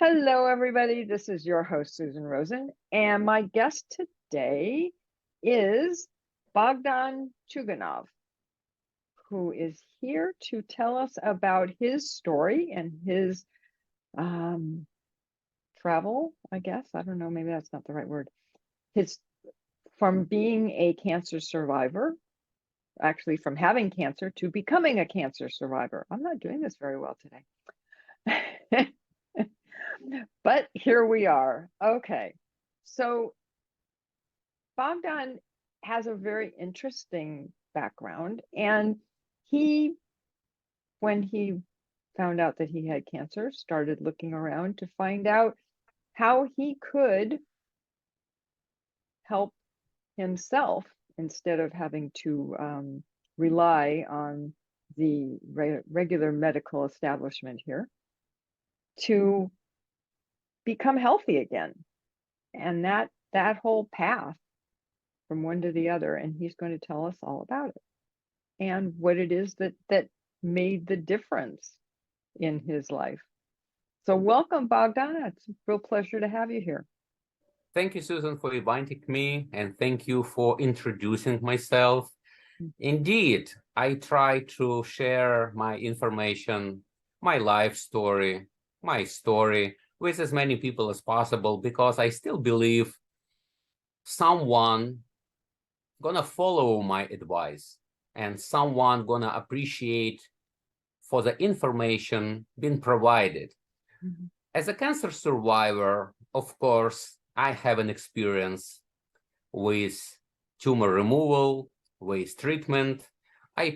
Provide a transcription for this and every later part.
Hello, everybody. This is your host, Susan Rosen, and my guest today is Bogdan Chuganov, who is here to tell us about his story and his travel, I guess. I don't know, maybe that's not the right word. His from being a cancer survivor, actually from having cancer to becoming a cancer survivor. I'm not doing this very well today. But here we are. Okay. So Bogdan has a very interesting background, and he, when he found out that he had cancer, started looking around to find out how he could help himself instead of having to rely on the regular medical establishment here to become healthy again. And that whole path from one to the other, and he's going to tell us all about it and what it is that made the difference in his life. So welcome, Bogdan. It's a real pleasure to have you here. Thank you, Susan, for inviting me, and thank you for introducing myself. Indeed, I try to share my information, my life story, my story with as many people as possible, because I still believe someone gonna follow my advice and someone gonna appreciate for the information being provided. Mm-hmm. As a cancer survivor, of course, I have an experience with tumor removal, with treatment. I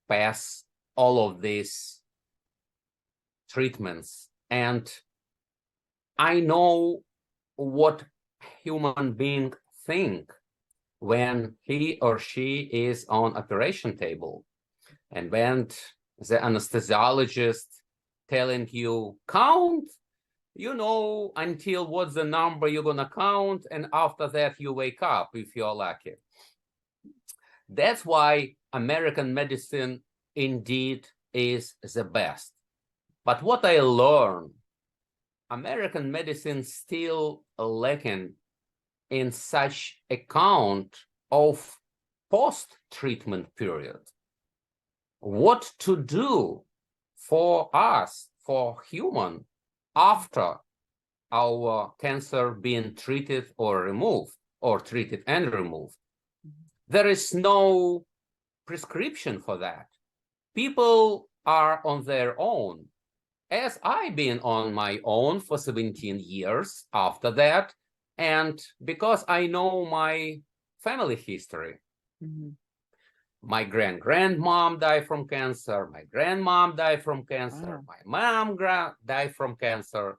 pass all of these treatments, and I know what human being think when he or she is on operation table, and when the anesthesiologist telling you count, you know, until what's the number you're gonna count, and after that you wake up if you're lucky. That's why American medicine indeed is the best. But what I learned, American medicine still lacking in such account of post-treatment period. What to do for us, for human, after our cancer being treated or removed, or treated and removed. There is no prescription for that. People are on their own, as I've been on my own for 17 years after that, and because I know my family history. Mm-hmm. My grandmom died from cancer, my grandmom died from cancer, my mom died from cancer.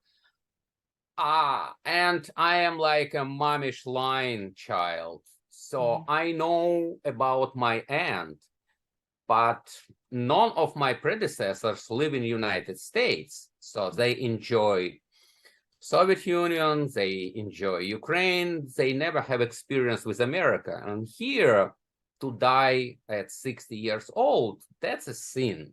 And I am like a mommish line child. So I know about my aunt, but none of my predecessors live in the United States. So they enjoy Soviet Union, they enjoy Ukraine, they never have experience with America. And here, to die at 60 years old, that's a sin.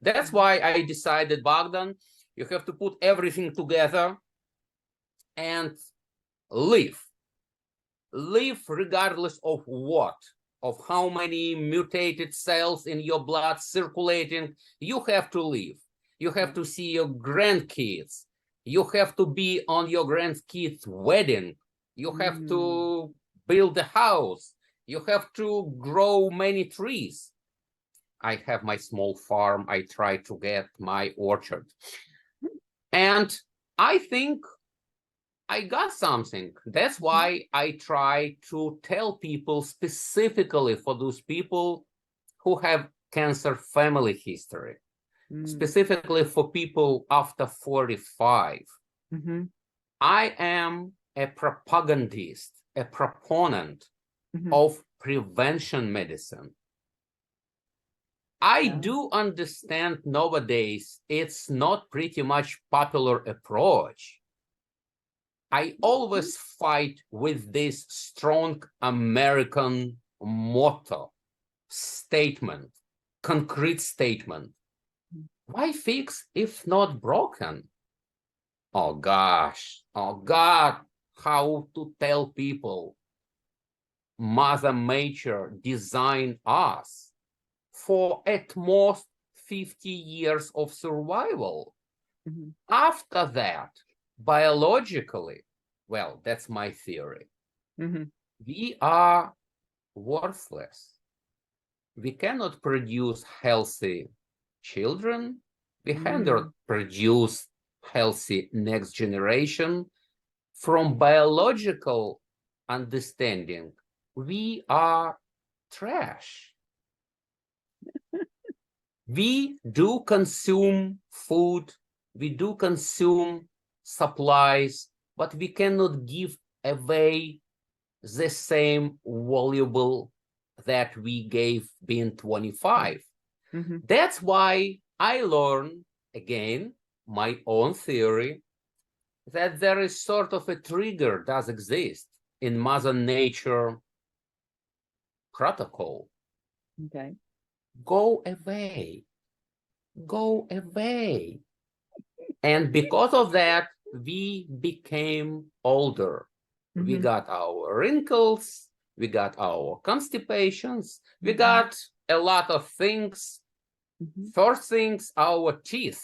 That's why I decided, Bogdan, you have to put everything together and live. Live regardless of what, of how many mutated cells in your blood circulating. You have to live. You have to see your grandkids. You have to be on your grandkids' wedding. You have to build a house. You have to grow many trees. I have my small farm. I try to get my orchard. And I think I got something. That's why I try to tell people, specifically for those people who have cancer family history, specifically for people after 45. I am a propagandist, a proponent of prevention medicine. I do understand nowadays it's not pretty much popular approach. I always fight with this strong American motto, statement, concrete statement. Why fix if not broken? Oh gosh, oh God, how to tell people Mother Nature designed us for at most 50 years of survival. Mhm. After that, biologically, well, that's my theory, Mhm. we are worthless. We cannot produce healthy children. We cannot Mm. produce healthy next generation. From biological understanding, we are trash. We do consume food, we do consume supplies, but we cannot give away the same valuable that we gave being 25. Mhm. That's why I learned, again, my own theory, that there is sort of a trigger does exist in Mother Nature protocol. Okay. Go away, go away. And because of that, we became older. We Mhm. got our wrinkles, we got our constipations, we Mhm. got a lot of things. Mhm. First things, our teeth.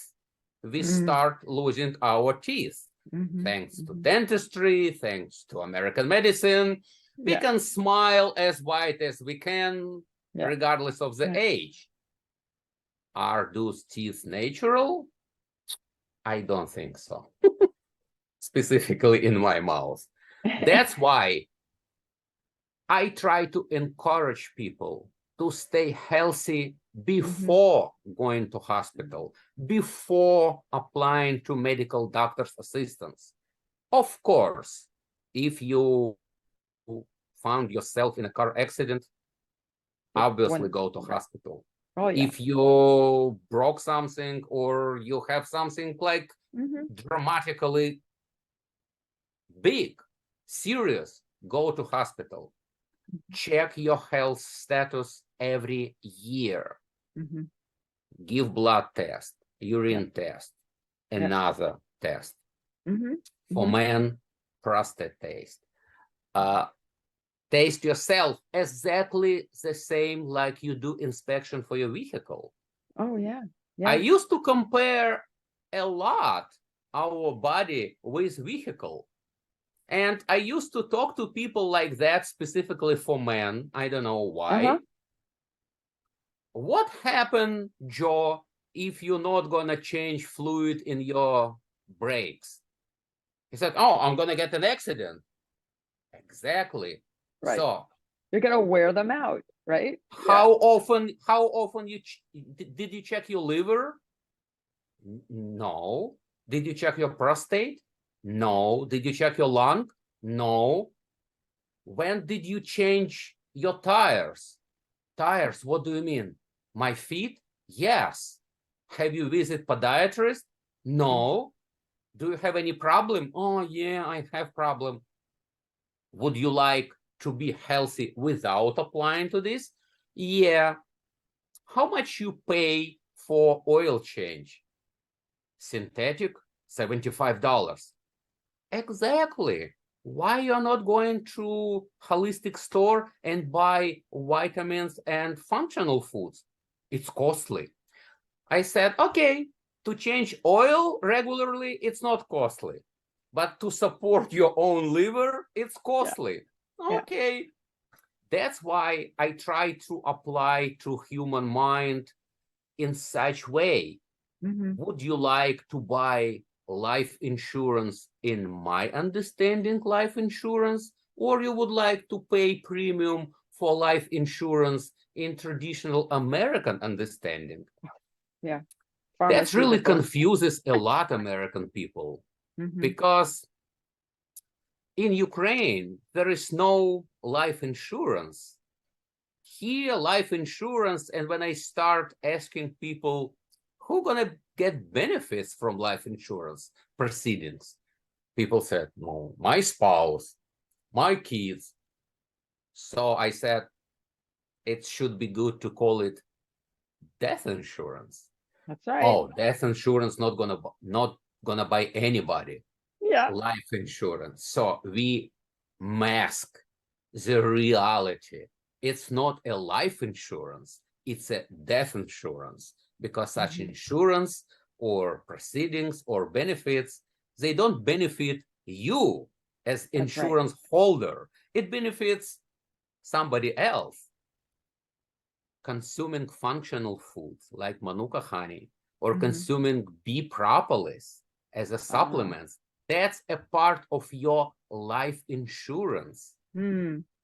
We Mhm. start losing our teeth. Mhm. Thanks to Mhm. dentistry, thanks to American medicine, we Yeah. can smile as white as we can, Yeah. regardless of the Yeah. age. Are those teeth natural? I don't think so, specifically in my mouth. That's why I try to encourage people to stay healthy Mhm. before going to hospital, before applying to medical doctor's assistance. Of course, if you found yourself in a car accident, Yeah. obviously One. go to Right. hospital. Oh yeah. If you broke something or you have something like Mhm. dramatically big, serious, go to hospital. Check your health status every year. Mhm. Give blood test, Yeah. urine test, Yeah. another test. Mhm. For Mhm. men, prostate test. Uh, Taste yourself exactly the same like you do inspection for your vehicle. Oh yeah. I Yeah. used to compare a lot our body with vehicle. And I used to talk to people like that specifically for men. I don't know Uh-huh. why. What happened, Joe, if you're not gonna change fluid in your brakes? He said, oh, I'm gonna get an accident. Exactly. Right. So You're gonna wear them out, right? Yeah. how often did you check your liver? No. Did you check your prostate? No. Did you check your lung? No. When did you change your tires? Tires, what do you mean? My feet? Yes. Have you visited podiatrist? No. Do you have any problem? Oh yeah, I have problem. Would you like to be healthy without applying to this? Yeah. How much you pay for oil change? Synthetic, $75. Exactly. Why you're not going to holistic store and buy vitamins and functional foods? It's costly. I said, okay, to change oil regularly, it's not costly. But to support your own liver, it's Yeah. costly. Yeah. Okay. That's why I try to apply to human mind in such way. Mhm. Would you like to buy life insurance in my understanding life insurance, or you would like to pay premium for life insurance in traditional American understanding? Yeah. That really Pharmaceutical. confuses a lot American people, Mhm. because in Ukraine there is no life insurance. Here, life insurance, and when I start asking people who gonna get benefits from life insurance proceedings, people said, no, my spouse, my kids. So I said, it should be good to call it death insurance. That's right. Oh, death insurance not gonna buy anybody Yeah. life insurance. So we mask the reality. It's not a life insurance, it's a death insurance, because such insurance or proceedings or benefits, they don't benefit you as That's right. insurance holder. It benefits somebody else. Consuming functional foods like Manuka honey or consuming bee propolis as a supplement, that's a part of your life insurance.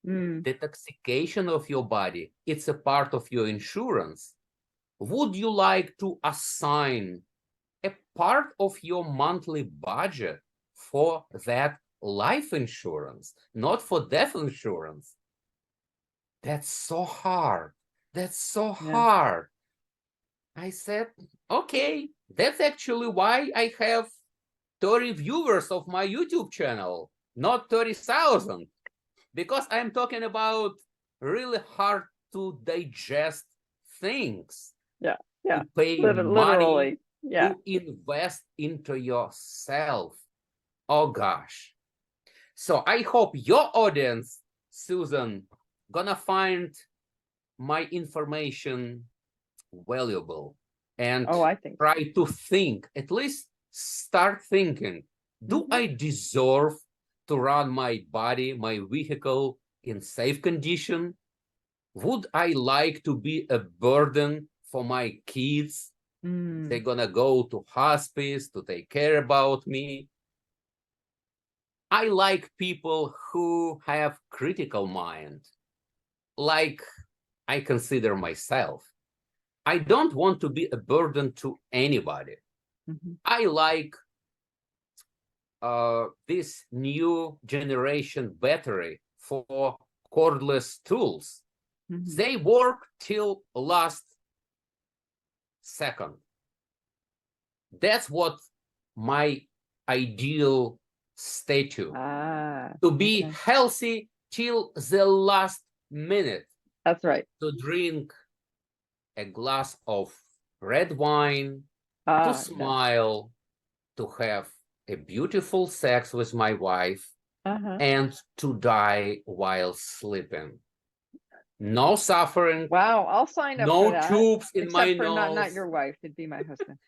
Detoxification of your body, it's a part of your insurance. Would you like to assign a part of your monthly budget for that life insurance, not for death insurance? That's so hard. That's so hard. I said, okay, that's actually why I have 30 viewers of my YouTube channel, not 30,000, because I'm talking about really hard to digest things. Yeah. To pay Literally. money to invest into yourself. Oh gosh. So I hope your audience, Susan, gonna find my information valuable and I think try to think, at least start thinking, do I deserve to run my body, my vehicle in safe condition? Would I like to be a burden for my kids? They're gonna go to hospice to take care about me. I like people who have critical mind, like I consider myself. I don't want to be a burden to anybody. I like this new generation battery for cordless tools. They work till last second. That's what my ideal statue. To be healthy till the last minute. That's right. To drink a glass of red wine, to smile, to have a beautiful sex with my wife, and to die while sleeping. No suffering. Wow, I'll sign up for No that. tubes in my Except for nose. not your wife, it'd be my husband.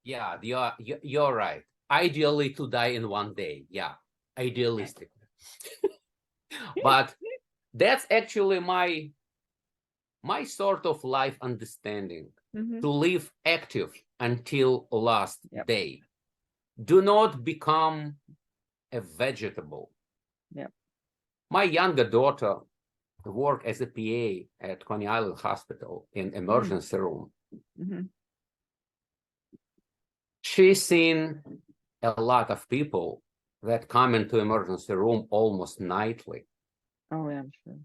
Yeah, you're right. Ideally to die in one day. Yeah, idealistic. But that's actually my sort of life understanding. To live active until last day. Do not become a vegetable. My younger daughter worked as a PA at Coney Island Hospital in emergency room. She's seen a lot of people that come into emergency room almost nightly. Oh, yeah, I'm sure.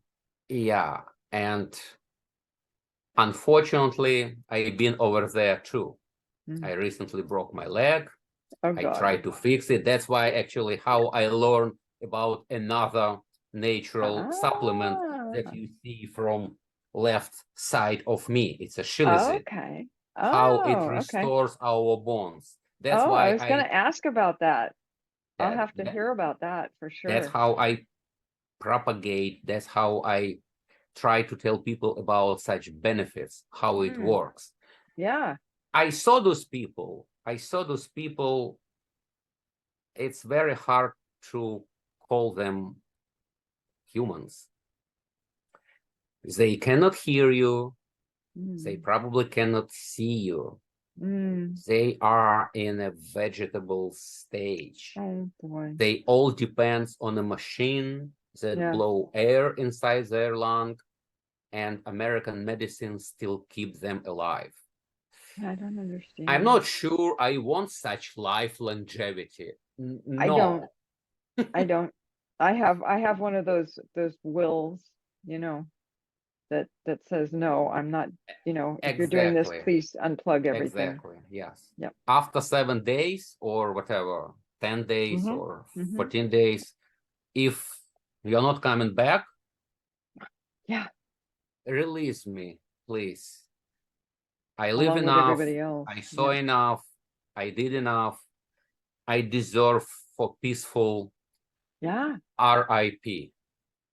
Yeah, and unfortunately, I've been over there too. I recently broke my leg. I tried to fix it. That's why actually how I learned about another natural supplement that you see from left side of me. It's a shilajit. Okay. How it restores our bones. That's why I was going to ask about that. I'll have to hear about that for sure. That's how I propagate. That's how I try to tell people about such benefits, how it works. Yeah. I saw those people. It's very hard to call them humans. They cannot hear you. They probably cannot see you. They are in a vegetable stage. Oh boy. They all depends on a machine that blow air inside their lung, and American medicine still keep them alive. I don't understand. I'm not sure I want such life longevity. No. I don't. I have one of those wills, that says no, I'm not, if you're doing this, please unplug everything. Exactly. Yes. Yep. After 7 days or whatever, 10 days or 14 days, if you're not coming back, release me, please. I live along with enough, everybody else. I saw enough, I did enough, I deserve for peaceful Yeah, RIP.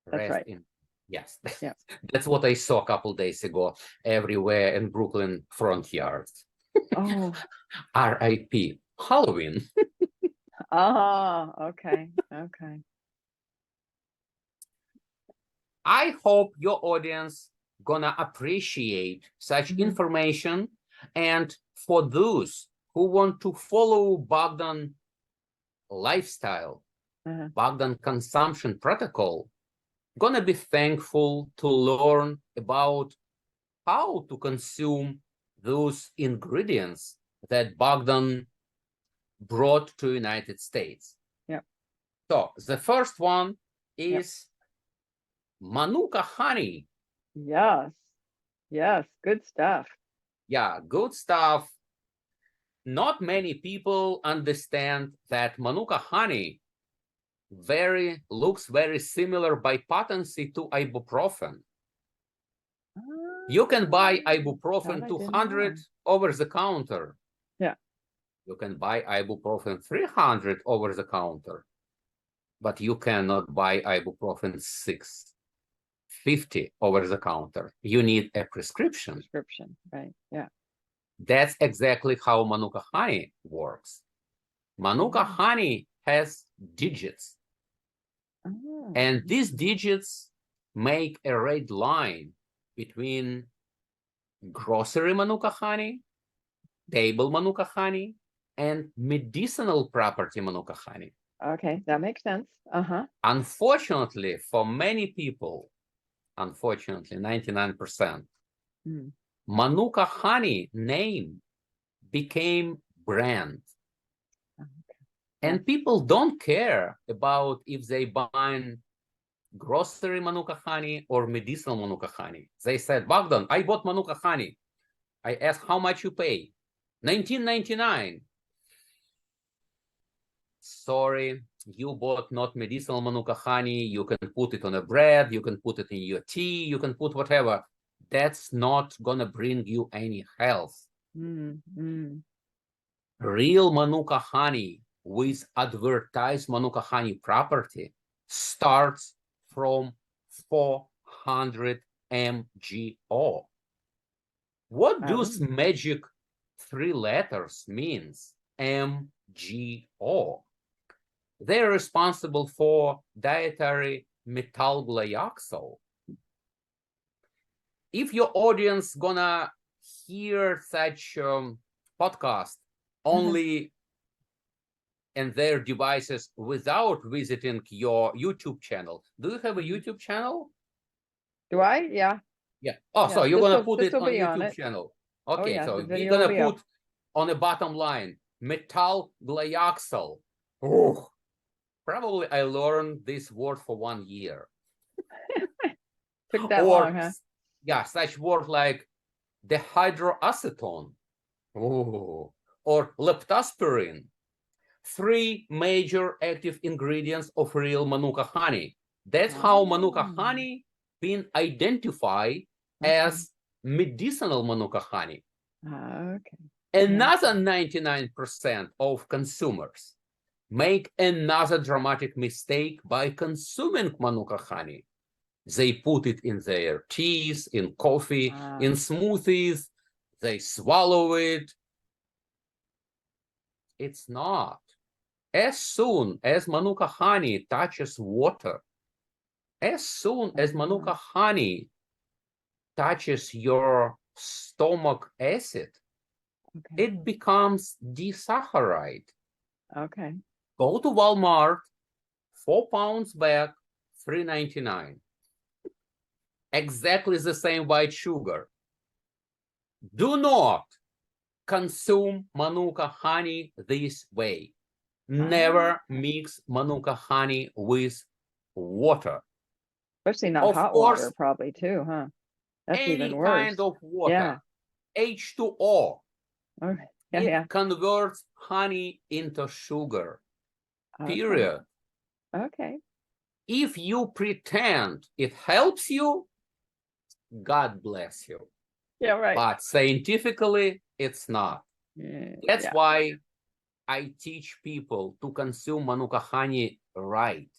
that's Rest right. in. Yes, Yeah. that's what I saw a couple days ago everywhere in Brooklyn front yards. Oh, RIP. Halloween. okay, okay. I hope your audience gonna appreciate such Mhm. information. And for those who want to follow Bogdan lifestyle, Bogdan consumption protocol, gonna be thankful to learn about how to consume those ingredients that Bogdan brought to United States. Yep. So the first one Yep. is Manuka honey. Yes. Yes. Good stuff. Yeah, good stuff. Not many people understand that Manuka honey looks very similar by potency to ibuprofen. You can buy That ibuprofen I didn't 200 know. over the counter. Yeah. You can buy ibuprofen 300 over the counter, but you cannot buy ibuprofen 650 over the counter. You need a prescription. Prescription, right? Yeah. That's exactly how Manuka honey works. Manuka honey has digits. Oh. And these digits make a red line between grocery Manuka honey, table Manuka honey, and medicinal property Manuka honey. Okay, that makes sense. Unfortunately, for many people, 99%, Manuka honey name became brand. And people don't care about if they buy grocery Manuka honey or medicinal Manuka honey. They said, Bogdan, I bought Manuka honey. I asked how much you pay. $19.99. Sorry, you bought not medicinal Manuka honey. You can put it on a bread. You can put it in your tea. You can put whatever. That's not gonna bring you any health. Real Manuka honey with advertised Manuka honey property starts from 400 MGO. What those magic 3 letters means? MGO. They're responsible for dietary methylglyoxal. If your audience gonna hear such podcast only in their devices without visiting your YouTube channel. Do you have a YouTube channel? Do I? Yeah. Yeah. Oh, yeah. so you're going to put it on YouTube channel. Okay, yeah, so we're going to put on the bottom line, methylglyoxal. Oh, probably I learned this word for 1 year. Took that long, huh? Yeah, such word like dehydroacetone. Oh, or leptospirin. 3 major active ingredients of real Manuka honey. That's how Manuka honey been identified as medicinal Manuka honey. Another 99% of consumers make another dramatic mistake by consuming Manuka honey. They put it in their teas, in coffee, in smoothies. They swallow it. It's not. As soon as Manuka honey touches water, as soon as Manuka honey touches your stomach acid, it becomes disaccharide. Go to Walmart, 4 pounds bag, $3.99. Exactly the same white sugar. Do not consume Manuka honey this way. Never mix Manuka honey with water. Especially not hot water, probably too, huh? That's even worse. Any kind of water. H2O. It converts honey into sugar. Period. If you pretend it helps you, God bless you. Yeah, right. but scientifically, it's not. That's Yeah. why I teach people to consume Manuka honey right.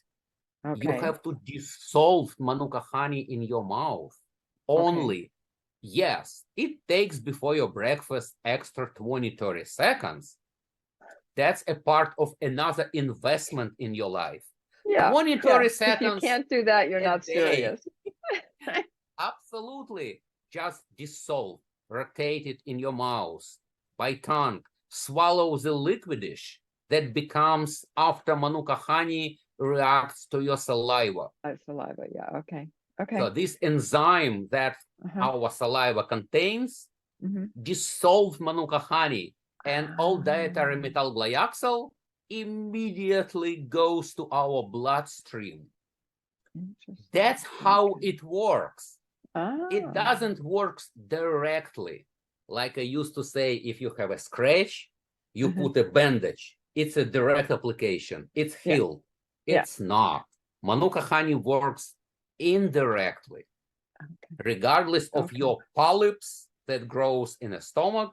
You Okay. have to dissolve Manuka honey in your mouth Okay. only. Yes, it takes before your breakfast extra 20-30 seconds. That's a part of another investment in your life. Yeah. 20, Yeah. 30 If you seconds can't do that, you're a not day. serious. Absolutely. Just dissolve, rotate it in your mouth, by tongue, swallow the liquidish that becomes after Manuka honey reacts to your saliva. Saliva. Yeah. Okay. Okay. So this enzyme that our saliva contains dissolve Manuka honey, and all dietary methylglyoxal immediately goes to our bloodstream. That's how it works. It doesn't work directly. Like I used to say, if you have a scratch, you put a bandage. It's a direct application. It's healed. It's not. Manuka honey works indirectly. Regardless of your polyps that grows in the stomach,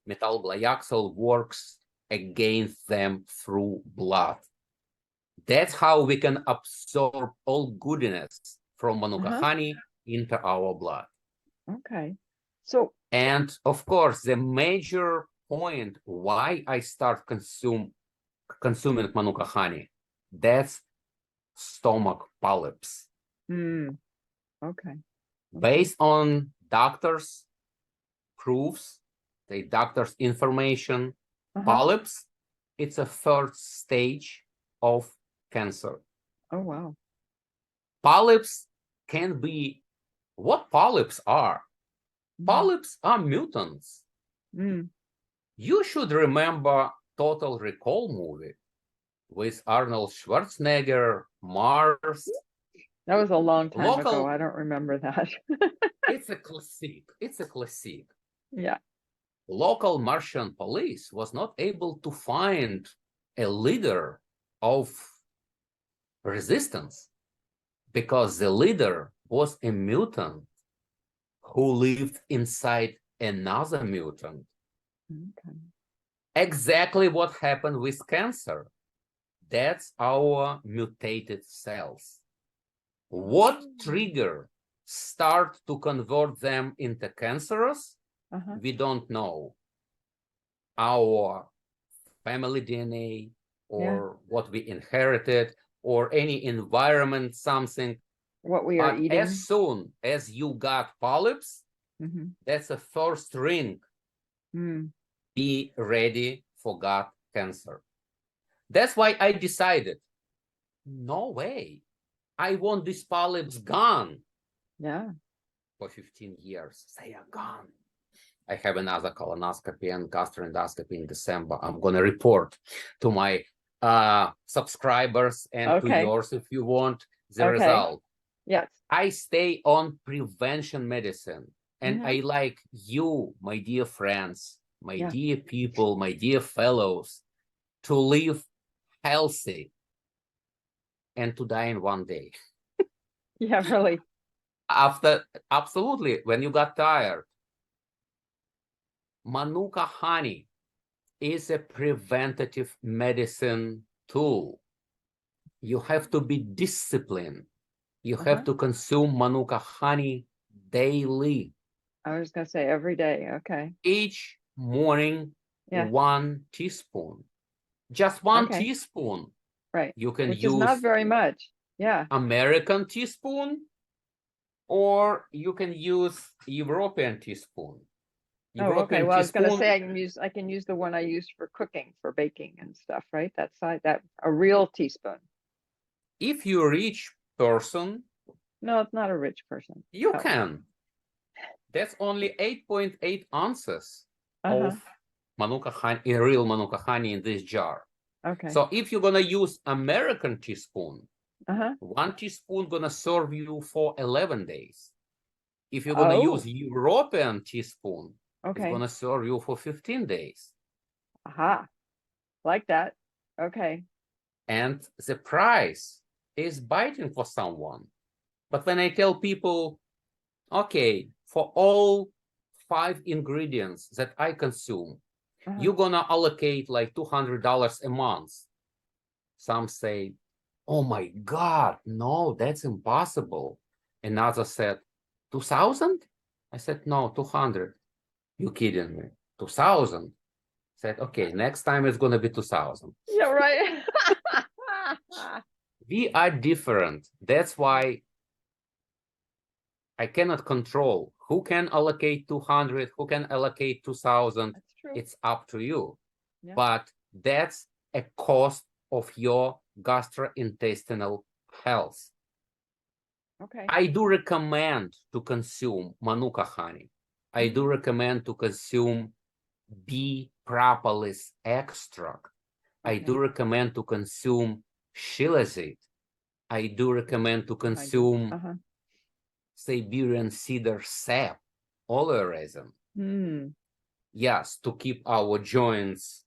methylglyoxal works against them through blood. That's how we can absorb all goodness from Manuka honey into our blood. Okay. So, and of course, the major point why I start consuming Manuka honey, that's stomach polyps. Okay. Based on doctors' proofs, the doctor's information, polyps, it's a third stage of cancer. Oh, wow. Polyps can be what polyps are. Polyps are mutants. You should remember Total Recall movie with Arnold Schwarzenegger, Mars. That was a long time ago. I don't remember that. It's a classic. It's a classic. Yeah. Local Martian police was not able to find a leader of resistance because the leader was a mutant who lived inside another mutant. Exactly what happened with cancer. That's our mutated cells. What trigger start to convert them into cancerous? We don't know. Our family DNA or what we inherited or any environment, something. What we are eating. As soon as you got polyps, that's a first ring. Be ready for gut cancer. That's why I decided, no way. I want these polyps gone. Yeah. For 15 years, they are gone. I have another colonoscopy and gastroendoscopy in December. I'm going to report to my subscribers and to yours if you want the result. Yes. I stay on prevention medicine. And I like you, my dear friends, my dear people, my dear fellows, to live healthy and to die in one day. Yeah, really. Absolutely, when you got tired. Manuka honey is a preventative medicine tool. You have to be disciplined. You have to consume Manuka honey daily. I was going to say every day. Okay. Each morning, 1 teaspoon. Just 1 teaspoon. Right. You can Which use is not very much. Yeah. American teaspoon, or you can use European teaspoon. Okay. Well, I was going to say I can use the one I use for cooking, for baking and stuff, right? That a real teaspoon. If you're a rich person. No, it's not a rich person. You can. That's only 8.8 ounces of Manuka honey, real Manuka honey in this jar. Okay. So if you're gonna use American teaspoon, 1 teaspoon gonna serve you for 11 days. If you're gonna use European teaspoon, it's gonna serve you for 15 days. Like that. Okay. And the price is biting for someone. But when I tell people, okay, for all 5 ingredients that I consume, Uh-huh. you're gonna allocate like $200 a month. Some say, oh my God, no, that's impossible. Another said, 2,000? I said, no, 200. You kidding me? 2,000? Said, okay, next time it's gonna be 2,000. Yeah, right. We are different. That's why I cannot control who can allocate 200, who can allocate 2,000. That's true. It's up to you. Yeah. But that's a cost of your gastrointestinal health. Okay. I do recommend to consume Manuka honey. I do recommend to consume bee propolis extract. I do recommend to consume shilajit. I do recommend to consume Siberian cedar sap, oleoresin. Yes, to keep our joints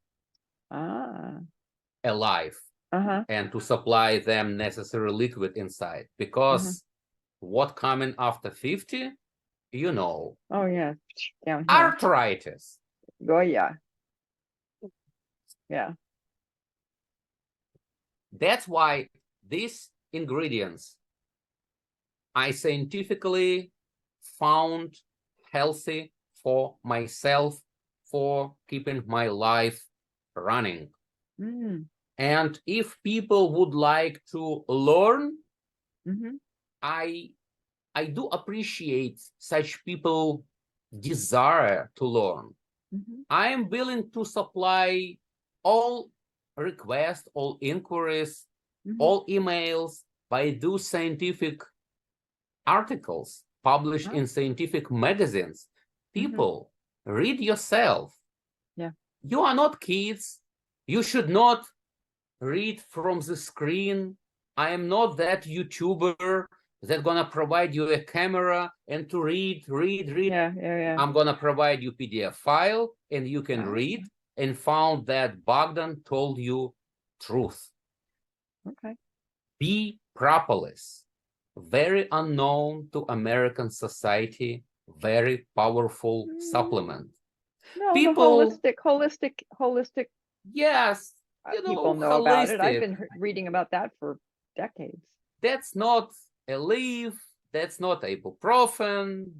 alive and to supply them necessary liquid inside. Because what coming after 50, you know. Oh, yeah. Downhill. Arthritis. Oh, yeah. Yeah. That's why these ingredients I scientifically found healthy for myself, for keeping my life running. And if people would like to learn, I do appreciate such people desire to learn. I am willing to supply all requests, all inquiries, all emails by those scientific articles published in scientific magazines. People, read yourself. Yeah. You are not kids. You should not read from the screen. I am not that YouTuber that's gonna provide you a camera and to read. Yeah. I'm gonna provide you PDF file and you can read and found that Bogdan told you truth. Okay. Bee propolis, very unknown to American society, very powerful supplement. No, People, the holistic. Yes, people know about it. I've been reading about that for decades. That's not a leaf. That's not ibuprofen.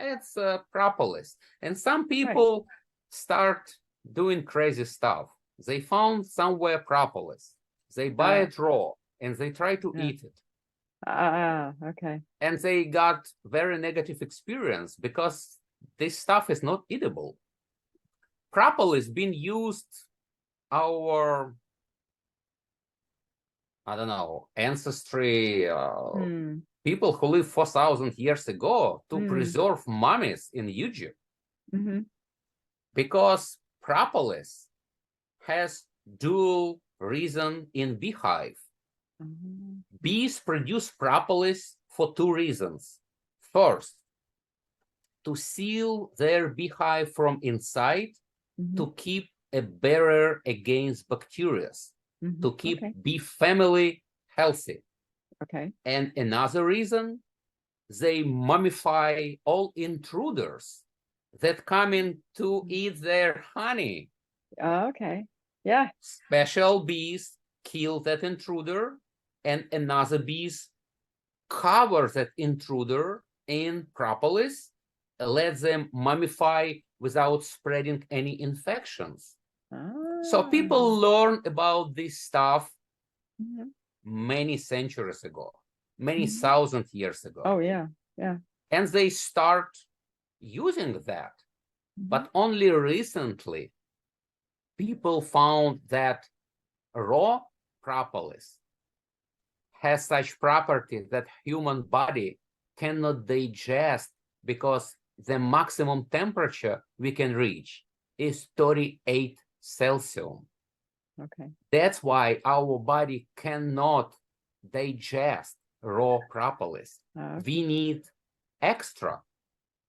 It's propolis. And some people start doing crazy stuff. They found somewhere propolis. They buy it raw and they try to eat it. Okay. And they got very negative experience because this stuff is not eatable. Propolis been used our, I don't know, ancestry, people who lived 4,000 years ago to preserve mummies in Egypt. Because propolis has dual reason in beehive. Bees produce propolis for 2 reasons. First, to seal their beehive from inside, to keep a barrier against bacteria, to keep bee family healthy. Okay. And another reason, they mummify all intruders that come in to eat their honey. Okay. Yeah. Special bees kill that intruder, and another bees cover that intruder in propolis, let them mummify without spreading any infections. So people learn about this stuff many centuries ago, many thousand years ago. Oh, yeah. Yeah. And they start using that. But only recently, people found that raw propolis has such properties that human body cannot digest because the maximum temperature we can reach is 38 Celsius. Okay. That's why our body cannot digest raw propolis. We need extract.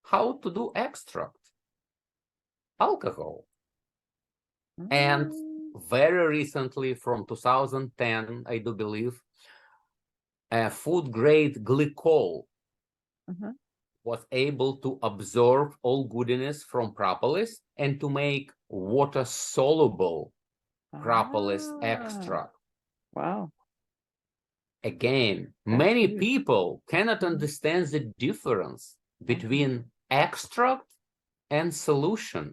How to do extract? Alcohol. And very recently, from 2010, I do believe, food grade glycol was able to absorb all goodness from propolis and to make water-soluble propolis Ah, extract. wow. Again, That's many huge. people cannot Mhm. understand the difference between extract and solution.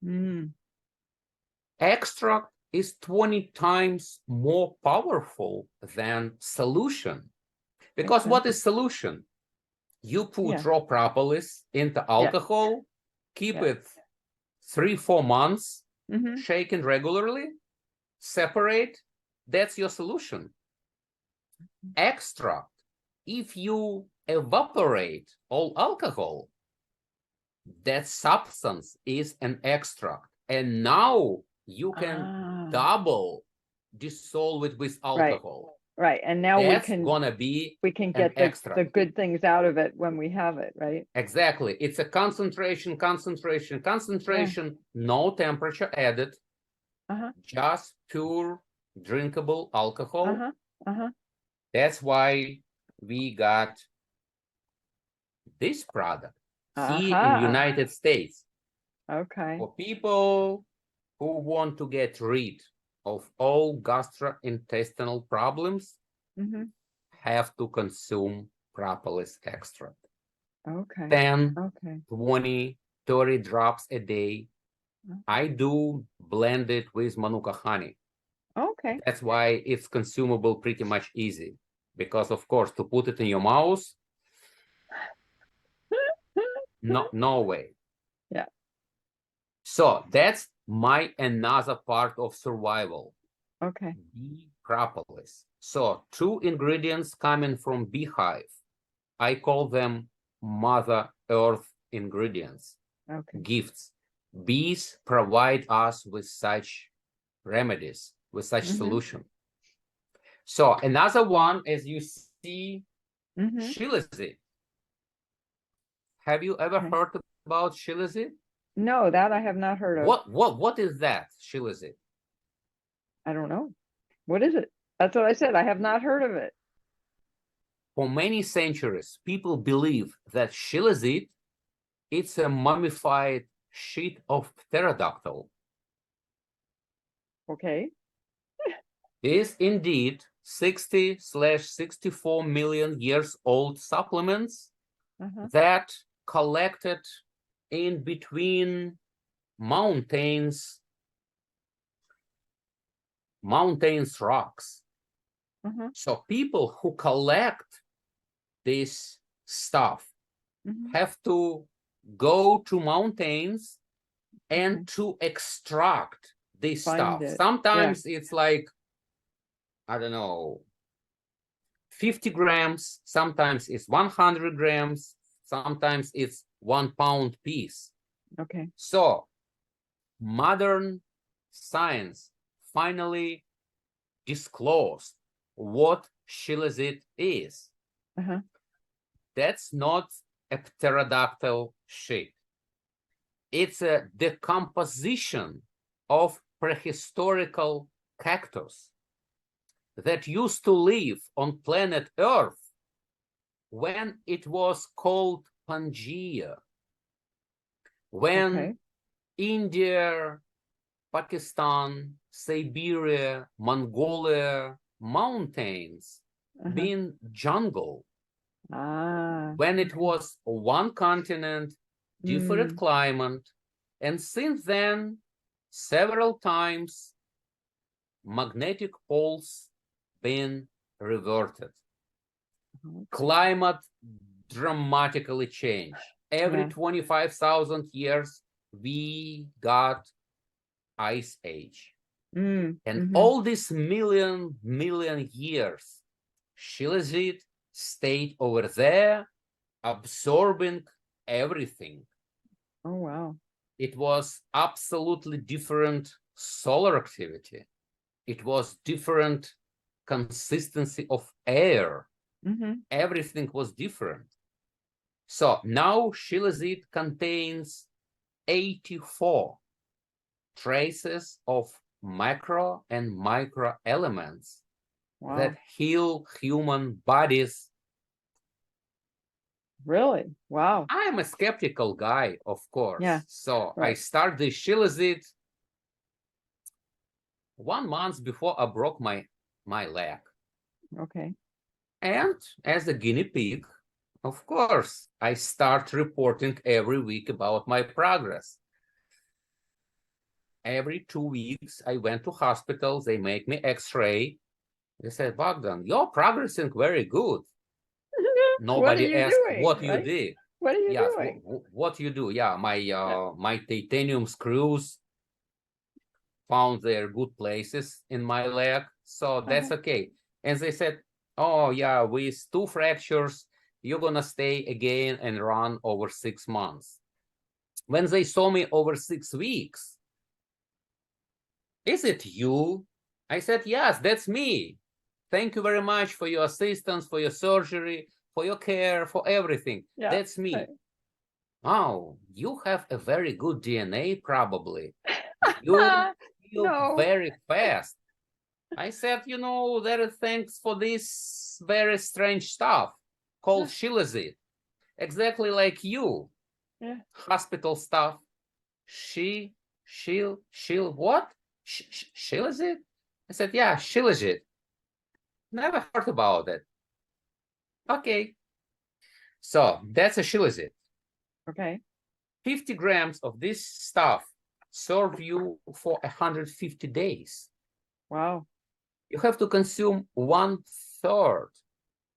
Mm, Extract is 20 times more powerful than solution. makes Because sense. what is solution? You put Yeah. raw propolis into Yeah. alcohol, keep Yeah. it 3-4 months, Mm-hmm. shaken regularly, separate, that's your solution. Extract, if you evaporate all alcohol, that substance is an extract. And now you can Ah, double dissolve it with right. alcohol. Right. And now That's gonna be we can an get the extract. good things out of it when we have it, right? Exactly. It's a concentration, no temperature added, Uh-huh. just pure drinkable alcohol. Uh-huh. Uh-huh. That's why we got this product here in Uh-huh. United States Okay. for people who want to get rid of all gastrointestinal problems, Mm-hmm. have to consume propolis extract. Okay. 10, Okay. 20, 30 drops a day. I do blend it with Manuka honey. Okay. That's why it's consumable pretty much easy. Because of course, to put it in your mouth, no way. Yeah. So that's my another part of survival. Okay. Bee propolis. So 2 ingredients coming from beehive. I call them Mother Earth ingredients, Okay. gifts. Bees provide us with such remedies, with such solution. So another one, as you see, shilajit. Have you ever heard about shilajit? No, that I have not heard of. What is that, shilajit? I don't know. What is it? That's what I said. I have not heard of it. For many centuries, people believe that shilajit, it's a mummified sheet of pterodactyl. Okay. Is indeed 60/64 million years old supplements that collected in between mountains rocks. So people who collect this stuff have to go to mountains and to extract this stuff. Sometimes it's like, I don't know, 50 grams, sometimes it's 100 grams, sometimes it's 1 pound piece. Okay. So modern science finally disclosed what shilajit is. That's not a pterodactyl sheet. It's a decomposition of prehistorical cactus that used to live on planet Earth when it was called Pangaea. When India, Pakistan, Siberia, Mongolia, mountains been jungle. When it was one continent, different climate, and since then, several times, magnetic poles been reverted. Climate dramatically changed. Every 25,000 years, we got ice age. And all these million years, shilajit stayed over there, absorbing everything. Oh, wow. It was absolutely different solar activity. It was different consistency of air. Everything was different. So now shilajit contains 84 traces of macro and micro elements that heal human bodies Really? Wow. I am a skeptical guy, of course. Yeah, So I right. start the Shilazid 1 month before I broke my leg. Okay. And as a guinea pig, of course, I start reporting every week about my progress. Every 2 weeks, I went to hospital. They make me X-ray. They said, Bogdan, you're progressing very good. What are Nobody you asked doing, what you right? did. What are you Yes, doing? what you do? Yeah, Yeah. my titanium screws found their good places in my leg, so that's Uh-huh. okay. And they said, oh yeah, with 2 fractures, you're gonna stay again and run over 6 months. When they saw me over 6 weeks, is it you? I said, yes, that's me. Thank you very much for your assistance, for your surgery, for your care, for everything. Yeah. That's Right. me. Oh, you have a very good DNA, probably. You healed No. very fast. I said, there are thanks for this very strange stuff called Shilazid. Exactly like you. Yeah. Hospital stuff. What? Shilazid? I said, yeah, Shilajit. Never heard about it. Okay. So that's a Shilajit. Okay. 50 grams of this stuff serve you for 150 days. Wow. You have to consume 1/3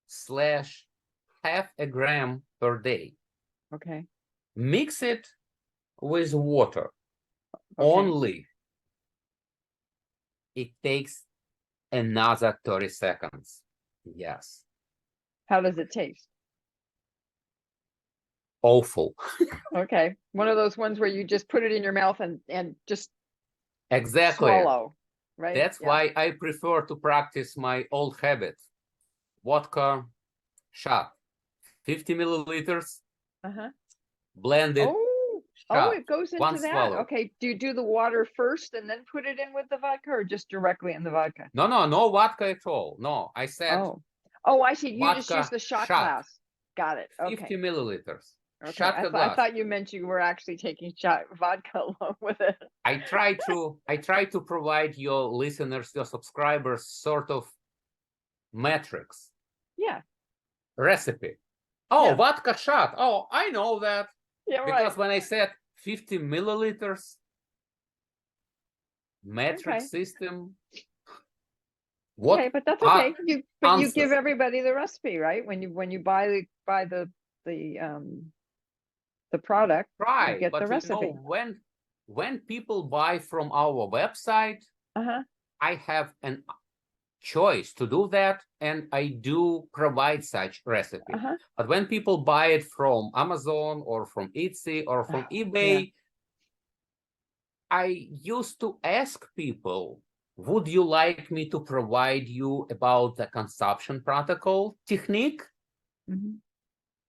slash half a gram per day. Okay. Mix it with water Okay. only. It takes another 30 seconds. Yes. How does it taste? Awful. Okay. One of those ones where you just put it in your mouth and just Exactly. swallow, right? That's why I prefer to practice my old habit. Vodka shot, 50 milliliters, Uh-huh. blended Oh, shot, it goes one into that. swallow. Okay. Do you do the water first and then put it in with the vodka or just directly in the vodka? No vodka at all. No, I said Oh. Oh, I see. You just use vodka the shot shot, glass. Got it. 50 Okay. milliliters. Okay. Shot I glass. thought you meant you were actually taking shot vodka along with it. I try to provide your listeners, your subscribers, sort of metrics, Yeah. recipe. Oh, Yeah. vodka shot. Oh, I know that Yeah, because right. when I said 50 milliliters, metric Okay. system, Okay, what but that's are okay. You give answers? everybody the recipe, right? When you buy the product, you Try, get the but recipe. when people buy from our website, Uh-huh. I have an choice to do that, and I do provide such recipe. Uh-huh. But when people buy it from Amazon or from Etsy or from Oh, yeah. eBay, I used to ask people, would you like me to provide you about the consumption protocol technique? Mhm.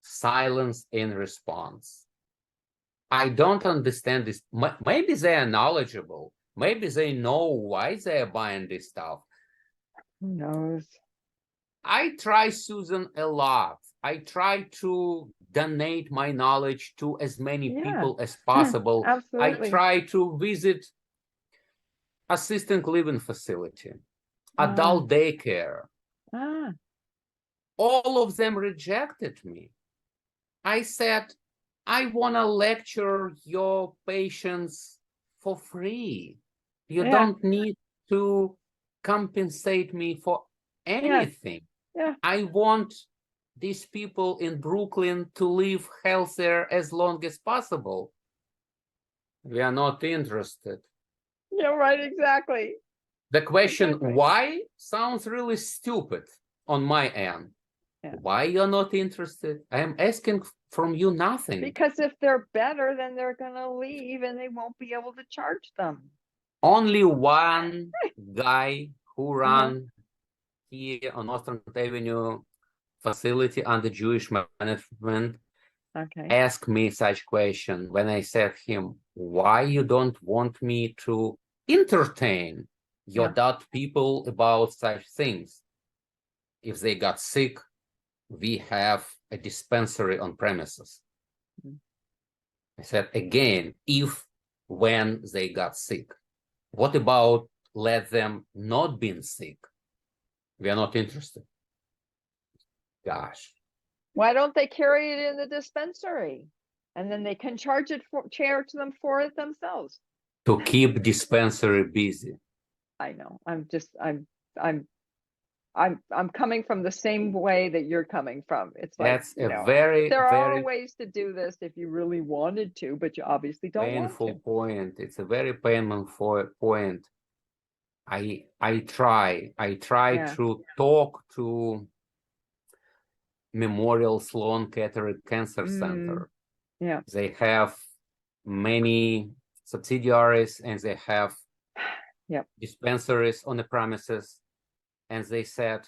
Silence in response. I don't understand this. Maybe they are knowledgeable. Maybe they know why they are buying this stuff. Who knows? I try, Susan, a lot. I try to donate my knowledge to as many Yeah. people as possible. I Absolutely. try to visit assisted living facility, Ah, adult daycare. ah, All of them rejected me. I said, I want to lecture your patients for free. You yeah, don't need to compensate me for yeah, anything. yeah. I want these people in Brooklyn to live healthier as long as possible. We are not interested. Yeah, right, exactly. The question Exactly. why sounds really stupid on my end. Yeah. Why you're not interested? I am asking from you nothing. Because if they're better, then they're gonna leave and they won't be able to charge them. Only one guy who Uh-huh. ran here on Northern Avenue facility under Jewish management Okay. asked me such question when I said him, why you don't want me to entertain your Yeah. dot people about such things? If they got sick, we have a dispensary on premises. Mm. I said, again, if, when they got sick, what about let them not being sick? We are not interested. Gosh. Why don't they carry it in the dispensary? And then they can charge them for it themselves. To keep dispensary busy. I know. I'm coming from the same way that you're coming from. It's like, That's a very, there are very ways to do this if you really wanted to, but you obviously don't want painful to. point. It's a very painful point. I try Yeah. to talk to Memorial Sloan Kettering Cancer Center. Yeah. They have many subsidiaries and they have Yep. dispensaries on the premises. And they said,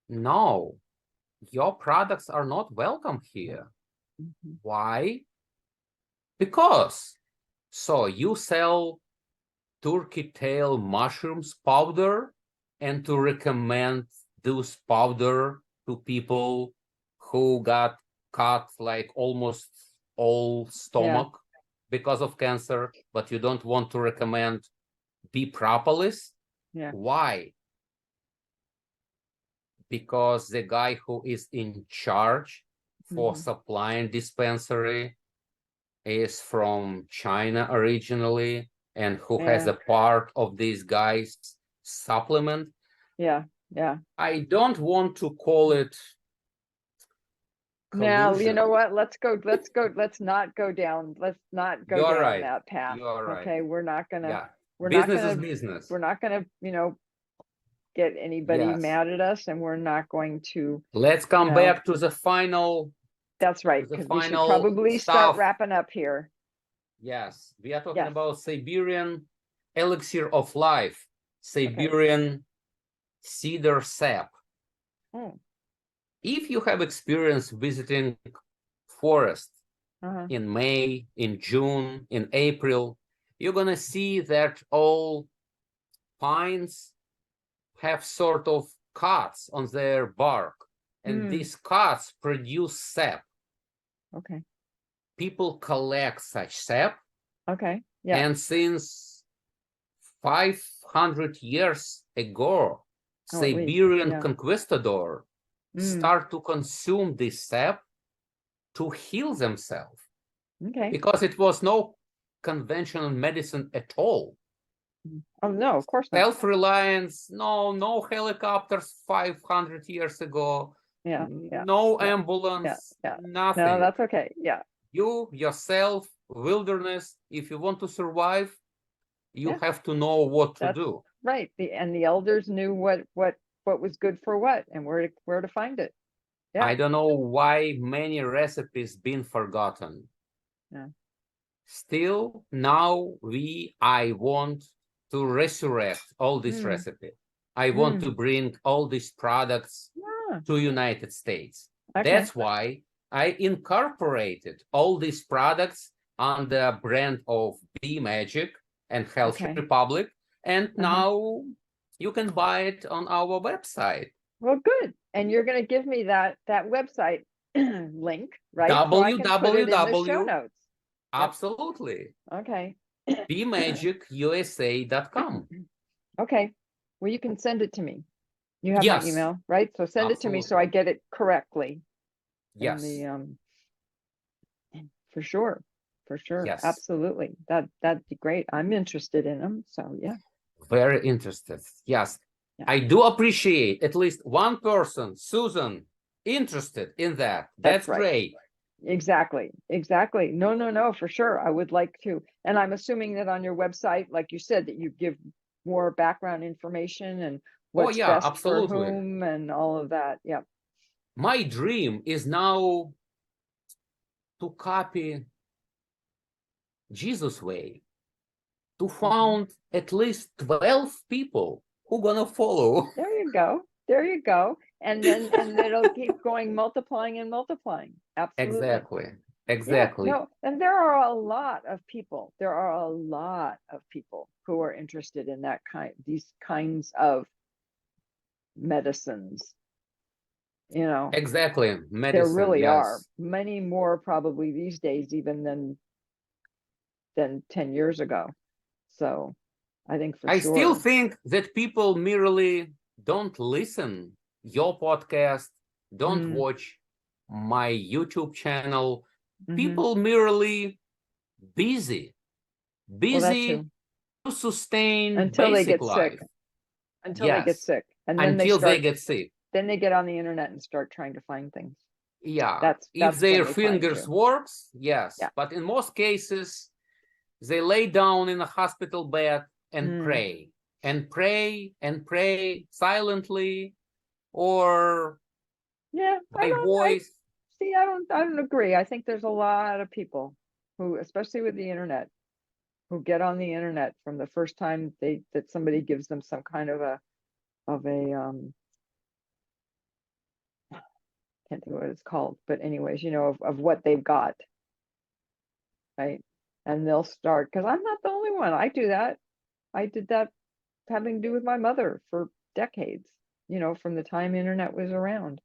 no, your products are not welcome here. Mhm. Why? Because. So you sell turkey tail mushrooms powder and to recommend those powder to people who got cut like almost all stomach because of cancer, but you don't want to recommend bee propolis. Yeah. Why? Because the guy who is in charge for supplying dispensary is from China originally, and who has a part of this guy's supplement. Yeah. I don't want to call it Now, you collusion. know what? Let's not go down You're right. that path. You're right. Okay, we're not gonna Yeah. we're not Business is gonna business. we're not gonna, get anybody Yes. mad at us, and we're not going to. Let's come back to the final. That's right, the because we should final probably start stuff. wrapping up here. Yes, we are talking Yes. about Siberian elixir of life, Siberian cedar sap. Oh. If you have experience visiting forest Uh-huh. in May, in June, in April, you're gonna see that all pines have sort of cuts on their bark, and these cuts produce sap. Okay. People collect such sap. Okay. Yeah. And since 500 years ago, Siberian conquistador start to consume this sap to heal themselves. Okay. Because it was no conventional medicine at all. Oh no, of course not. Self-reliance, no helicopters 500 years ago. Yeah. No ambulance, nothing. No, that's okay. Yeah. You, yourself, wilderness, if you want to survive, you have to know what to do. Right. The elders knew what was good for what and where to find it. Yeah. I don't know why many recipes been forgotten. Yeah. Still, now I want to resurrect all this recipe. I want to bring all these products to United States. Okay. That's why I incorporated all these products on the brand of Bee Magic and Health Republic. And now you can buy it on our website. Well, good. And you're going to give me that website link, right? www. So I can put it in the show notes. Absolutely. Okay. BeeMagicUSA.com. Okay. Well, you can send it to me. You have my email, right? So send it to me so I get it correctly. Yes. For sure. Yes. Absolutely. That'd be great. I'm interested in them. So yeah. Very interested. Yes. Yeah. I do appreciate at least one person, Susan, interested in that. That's right. Great. Exactly. No, for sure. I would like to. And I'm assuming that on your website, like you said, that you give more background information and what's best absolutely. For whom and all of that. Yeah. My dream is now to copy Jesus' way, to found at least 12 people who gonna follow. There you go. And then it'll keep going, multiplying and multiplying. Absolutely. Exactly. Yeah, no, and there are a lot of people who are interested in these kinds of medicines. you know. Exactly. There Medicine, really are yes. many more probably these days even than 10 years ago. So I think for I still sure. think that people merely don't listen your podcast, don't Mm, watch my YouTube channel. hmm. People merely busy, Well, that busy too. to sustain Until they basic get sick. life. Until they get Yes, sick. And until they get sick. then they get on the internet and start trying to find things. Yeah, if That's when their they find fingers you. works, yes. Yeah. But in most cases, they lay down in a hospital bed and Mm. pray and pray and pray silently or Yeah, by voice. I don't agree. I think there's a lot of people who, especially with the internet, who get on the internet from the first time that somebody gives them some kind of a can't think of what it's called, but anyways, of what they've got, right? And they'll start, because I'm not the only one. I do that. I did that having to do with my mother for decades, from the time internet was around.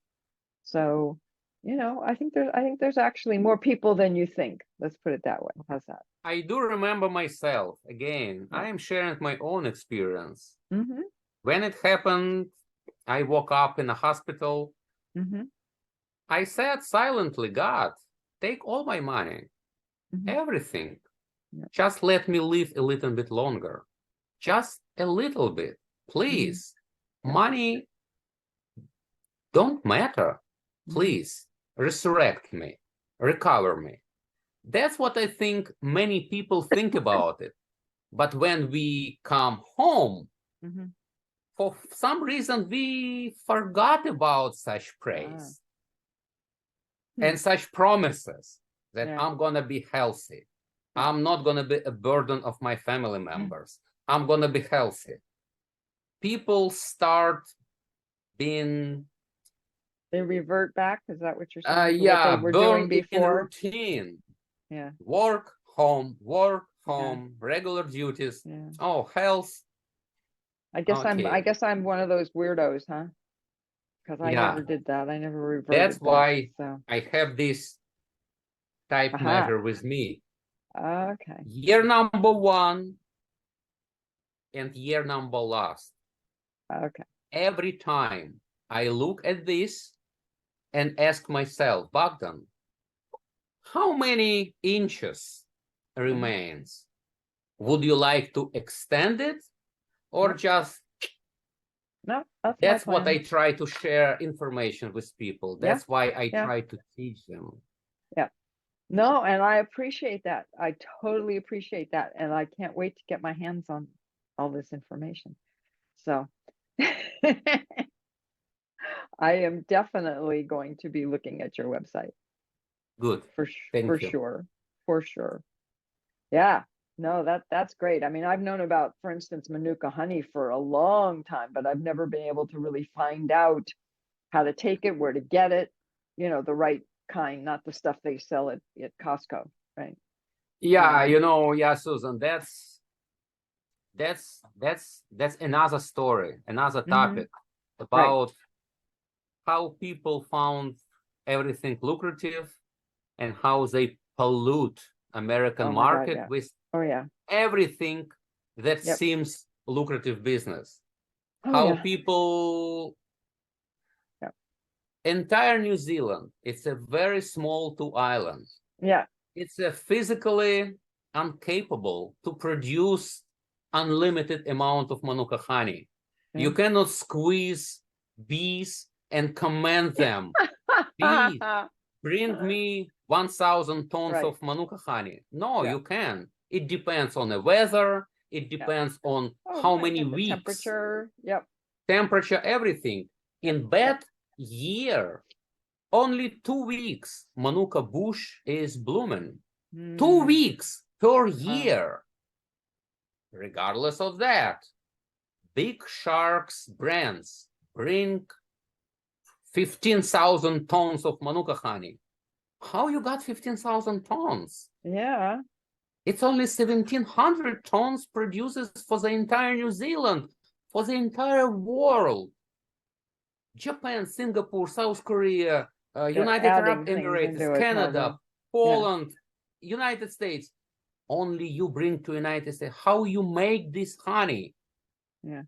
So, I think there's actually more people than you think. Let's put it that way. How's that? I do remember myself again. Yeah. I am sharing my own experience. Mm-hmm. When it happened, I woke up in a hospital. Mm-hmm. I said silently, God, take all my money, Mm-hmm. everything. Yeah. Just let me live a little bit longer. Just a little bit, Mm-hmm. please. Yeah. Money don't matter. Mm-hmm. Please resurrect me, recover me. That's what I think many people think about it. But when we come home, Mm-hmm. for some reason, we forgot about such Ah. praise Hmm. and such promises that Yeah. I'm going to be healthy. Yeah. I'm not going to be a burden of my family members. I'm going to be healthy. People start being, They revert back. Is that what you're saying, to what they yeah, were doing burned in before? routine. Yeah. Work, Yeah. home, regular duties. Yeah. Oh, health. I Okay. guess I'm one of those weirdos, huh? Because I Yeah, never did that. I never that's reverted back. why So, I have this type aha. measure with me. Okay. Year number one and year number last. Okay. Every time I look at this and ask myself, Bogdan, how many inches Uh-huh. remains? Would you like to extend it or No, just no, that's my that's what I plan. try to share information with people. Yeah. That's why I Yeah. try to teach them. Yeah. No, and I appreciate that. I totally appreciate that. And I can't wait to get my hands on all this information. So I am definitely going to be looking at your website Good. for Thank you. sure. For sure. Yeah. No, that's great. I mean, I've known about, for instance, Manuka honey for a long time, but I've never been able to really find out how to take it, where to get it, the right kind, not the stuff they sell at Costco, right? Yeah, yeah, Susan, that's another story, another Mm-hmm. topic Right. about how people found everything lucrative and how they pollute American Oh my God, market yeah. with Oh yeah. everything that Yep. seems lucrative business. Oh How yeah. people, Yep. entire New Zealand, it's a very small two islands. Yeah. It's a physically incapable to produce unlimited amount of Manuka honey. Yeah. You cannot squeeze bees and command them, bees, bring me 1,000 tons Right. of Manuka honey. No, Yeah. you can. It depends on the weather. It Yeah. depends on Oh, how right. many And the weeks, temperature. Yep. temperature, everything. Yep. In Yep. that year, only 2 weeks, Manuka bush is blooming. 2 weeks per Wow. year. Regardless of that, big sharks brands bring 15,000 tons of Manuka honey. How you got 15,000 tons? Yeah. It's only 1,700 tons produces for the entire New Zealand, for the entire world. Japan, Singapore, South Korea, They're United Arab adding things Emirates, into it Canada, probably. Poland, United States. Only you bring to United States. How you make this honey? Yeah.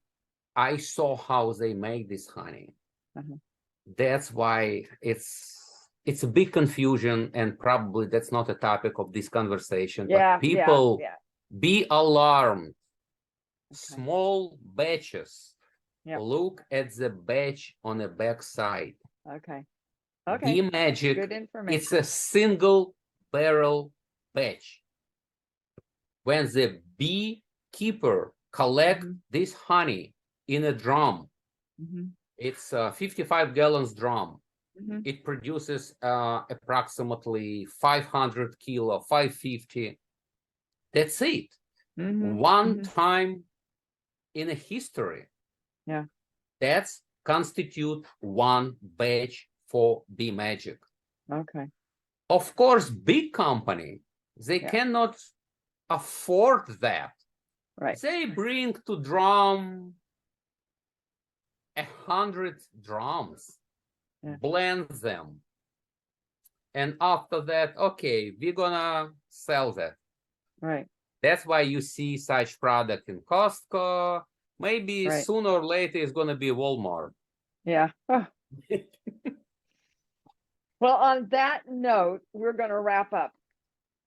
I saw how they make this honey. Uh-huh. That's why it's a big confusion, and probably that's not a topic of this conversation. Yeah, But people yeah. be alarmed. Okay. Small batches. Yep. Look at the batch on the back side. Okay. Bee Okay. magic. Good information. It's a single barrel batch. When the beekeeper collect this honey in a drum, it's a 55 gallons drum. It produces approximately 500 kilo, 550. That's it. One time in a history. Yeah. That's constitute one batch for Bee Magic. Okay. Of course, big company, they cannot afford that. Right. They bring to drum 100 drums, blend them. And after that, okay, we're gonna sell that. Right. That's why you see such product in Costco. Maybe sooner or later it's gonna be Walmart. Yeah. Oh. Well, on that note, we're gonna wrap up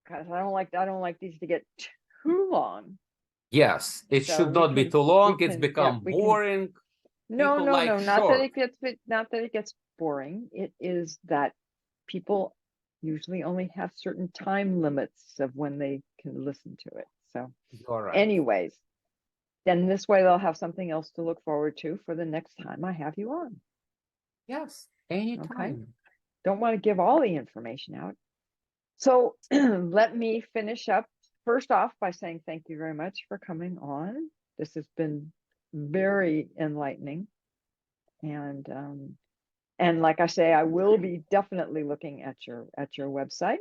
because I don't like these to get too long. Yes, it So should not be too long. It's become we boring. No, People no, like no, not that short. not that it gets boring. It is that people usually only have certain time limits of when they can listen to it. So You're right. anyways, then this way they'll have something else to look forward to for the next time I have you on. Yes, anytime. Okay. Don't want to give all the information out. So let me finish up first off by saying thank you very much for coming on. This has been very enlightening. And like I say, I will be definitely looking at your website.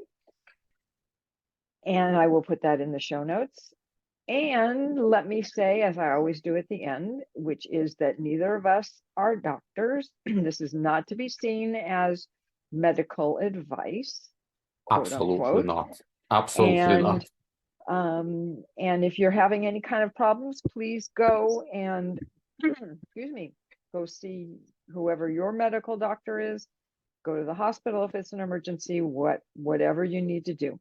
And I will put that in the show notes. And let me say, as I always do at the end, which is that neither of us are doctors. This is not to be seen as medical advice, quote Absolutely unquote. not. Absolutely not. And if you're having any kind of problems, please go and excuse me, go see whoever your medical doctor is. Go to the hospital if it's an emergency, whatever you need to do.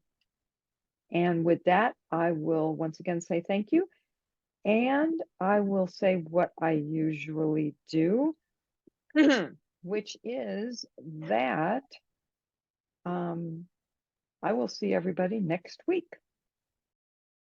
And with that, I will once again say thank you. And I will say what I usually do, which is that I will see everybody next week.